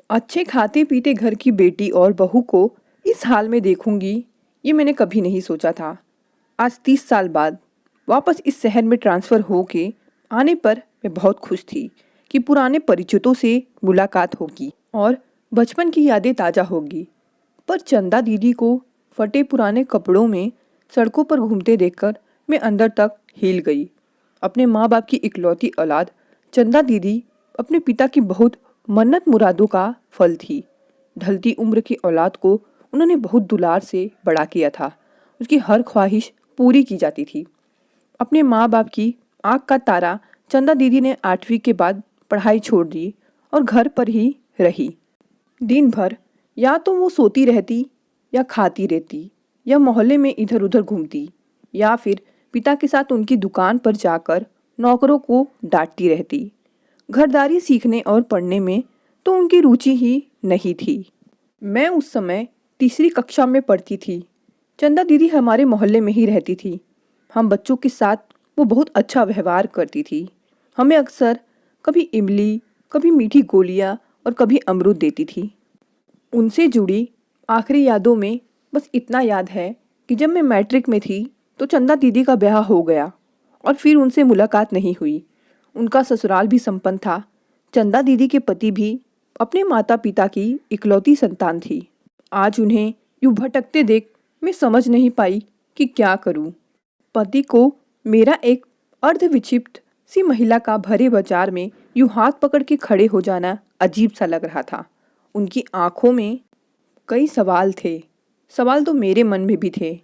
अच्छे खाते पीते घर की बेटी और बहू को इस हाल में देखूंगी, ये मैंने कभी नहीं सोचा था। आज 30 साल बाद वापस इस शहर में ट्रांसफ़र हो के आने पर मैं बहुत खुश थी कि पुराने परिचितों से मुलाकात होगी और बचपन की यादें ताज़ा होगी। पर चंदा दीदी को फटे पुराने कपड़ों में सड़कों पर घूमते देखकर मैं अंदर तक हिल गई। अपने माँ बाप की इकलौती औलाद चंदा दीदी अपने पिता की बहुत मन्नत मुरादों का फल थी। ढलती उम्र की औलाद को उन्होंने बहुत दुलार से बड़ा किया था। उसकी हर ख्वाहिश पूरी की जाती थी। अपने माँ बाप की आँख का तारा चंदा दीदी ने 8वीं के बाद पढ़ाई छोड़ दी और घर पर ही रही। दिन भर या तो वो सोती रहती या खाती रहती या मोहल्ले में इधर उधर घूमती या फिर पिता के साथ उनकी दुकान पर जाकर नौकरों को डांटती रहती। घरदारी सीखने और पढ़ने में तो उनकी रुचि ही नहीं थी। मैं उस समय तीसरी कक्षा में पढ़ती थी। चंदा दीदी हमारे मोहल्ले में ही रहती थी। हम बच्चों के साथ वो बहुत अच्छा व्यवहार करती थी। हमें अक्सर कभी इमली, कभी मीठी गोलियां और कभी अमरूद देती थी। उनसे जुड़ी आखिरी यादों में बस इतना याद है कि जब मैं मैट्रिक में थी तो चंदा दीदी का ब्याह हो गया और फिर उनसे मुलाकात नहीं हुई। उनका ससुराल भी संपन्न था। चंदा दीदी के पति भी अपने माता पिता की इकलौती संतान थी। आज उन्हें यूं भटकते देख मैं समझ नहीं पाई कि क्या करूं। पति को मेरा एक अर्धविक्षिप्त सी महिला का भरे बाजार में यूं हाथ पकड़ के खड़े हो जाना अजीब सा लग रहा था। उनकी आंखों में कई सवाल थे। सवाल तो मेरे मन में भी थे,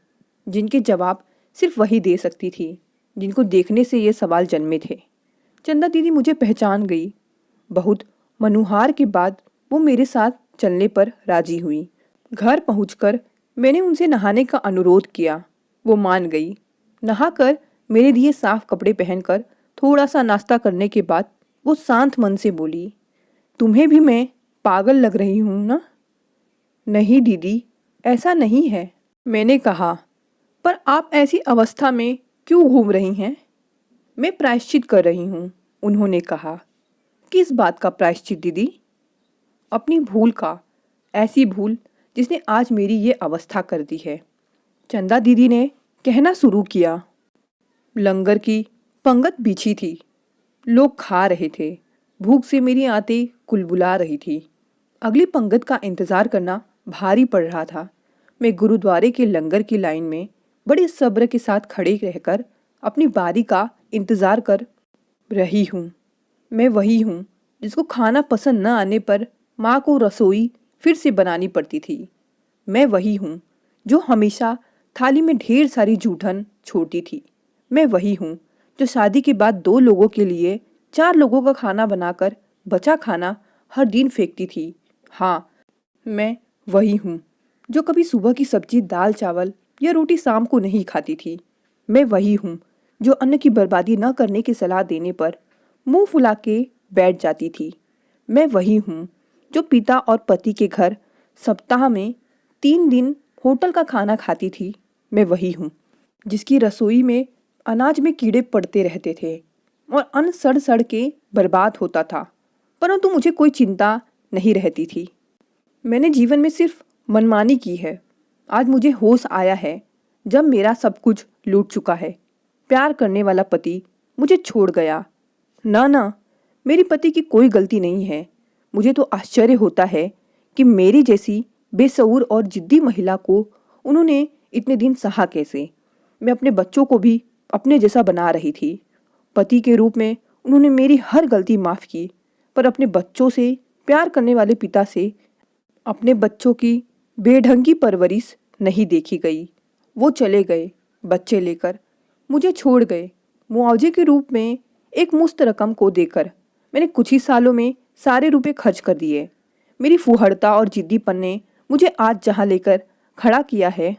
जिनके जवाब सिर्फ वही दे सकती थी, जिनको देखने से ये सवाल जन्मे थे। चंदा दीदी मुझे पहचान गई। बहुत मनुहार के बाद वो मेरे साथ चलने पर राजी हुई। घर पहुंचकर मैंने उनसे नहाने का अनुरोध किया। वो मान गई। नहाकर मेरे दिए साफ कपड़े पहनकर थोड़ा सा नाश्ता करने के बाद वो शांत मन से बोली, तुम्हें भी मैं पागल लग रही हूँ ना? नहीं दीदी, ऐसा नहीं है, मैंने कहा। पर आप ऐसी अवस्था में क्यों घूम रही हैं? मैं प्रायश्चित कर रही हूँ, उन्होंने कहा। किस बात का प्रायश्चित दीदी? अपनी भूल का। ऐसी भूल जिसने आज मेरी ये अवस्था कर दी है। चंदा दीदी ने कहना शुरू किया। लंगर की पंगत बिछी थी। लोग खा रहे थे। भूख से मेरी आंतें कुलबुला रही थी। अगली पंगत का इंतज़ार करना भारी पड़ रहा था। मैं गुरुद्वारे के लंगर की लाइन में बड़े सब्र के साथ खड़े रहकर अपनी बारी का इंतज़ार कर रही हूँ। मैं वही हूँ जिसको खाना पसंद न आने पर माँ को रसोई फिर से बनानी पड़ती थी। मैं वही हूँ जो हमेशा थाली में ढेर सारी जूठन छोड़ती थी। मैं वही हूँ जो शादी के बाद 2 लोगों के लिए 4 लोगों का खाना बनाकर बचा खाना हर दिन फेंकती थी। हाँ, मैं वही हूँ जो कभी सुबह की सब्जी, दाल चावल या रोटी शाम को नहीं खाती थी। मैं वही हूँ जो अन्न की बर्बादी न करने की सलाह देने पर मुंह फुला के बैठ जाती थी। मैं वही हूँ जो पिता और पति के घर सप्ताह में 3 दिन होटल का खाना खाती थी। मैं वही हूँ जिसकी रसोई में अनाज में कीड़े पड़ते रहते थे और अन्न सड़ सड़ के बर्बाद होता था, परंतु मुझे कोई चिंता नहीं रहती थी। मैंने जीवन में सिर्फ मनमानी की है। आज मुझे होश आया है जब मेरा सब कुछ लूट चुका है। प्यार करने वाला पति मुझे छोड़ गया। ना, मेरी पति की कोई गलती नहीं है। मुझे तो आश्चर्य होता है कि मेरी जैसी बेसऊर और जिद्दी महिला को उन्होंने इतने दिन सहा कैसे। मैं अपने बच्चों को भी अपने जैसा बना रही थी। पति के रूप में उन्होंने मेरी हर गलती माफ़ की, पर अपने बच्चों से, प्यार करने वाले पिता से अपने बच्चों की बेढंगी परवरिश नहीं देखी गई। वो चले गए बच्चे लेकर, मुझे छोड़ गए। मुआवजे के रूप में एक मुश्त रकम को देकर मैंने कुछ ही सालों में सारे रुपए खर्च कर दिए। मेरी फुहड़ता और जिद्दीपन ने मुझे आज जहाँ लेकर खड़ा किया है,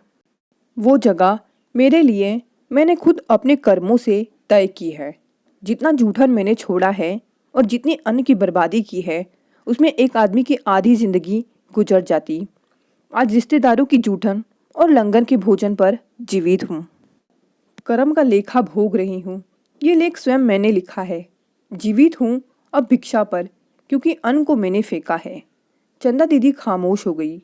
वो जगह मेरे लिए मैंने खुद अपने कर्मों से तय की है। जितना जूठन मैंने छोड़ा है और जितनी अन्न की बर्बादी की है, उसमें एक आदमी की आधी जिंदगी गुजर जाती। आज रिश्तेदारों की जूठन और लंगर के भोजन पर जीवित हूँ। कर्म का लेखा भोग रही हूँ। ये लेख स्वयं मैंने लिखा है। जीवित हूँ अब भिक्षा पर, क्योंकि अन्न को मैंने फेंका है। चंदा दीदी खामोश हो गई।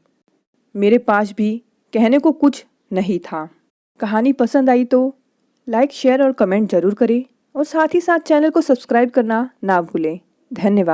मेरे पास भी कहने को कुछ नहीं था। कहानी पसंद आई तो लाइक, शेयर और कमेंट ज़रूर करें और साथ ही साथ चैनल को सब्सक्राइब करना ना भूलें। धन्यवाद।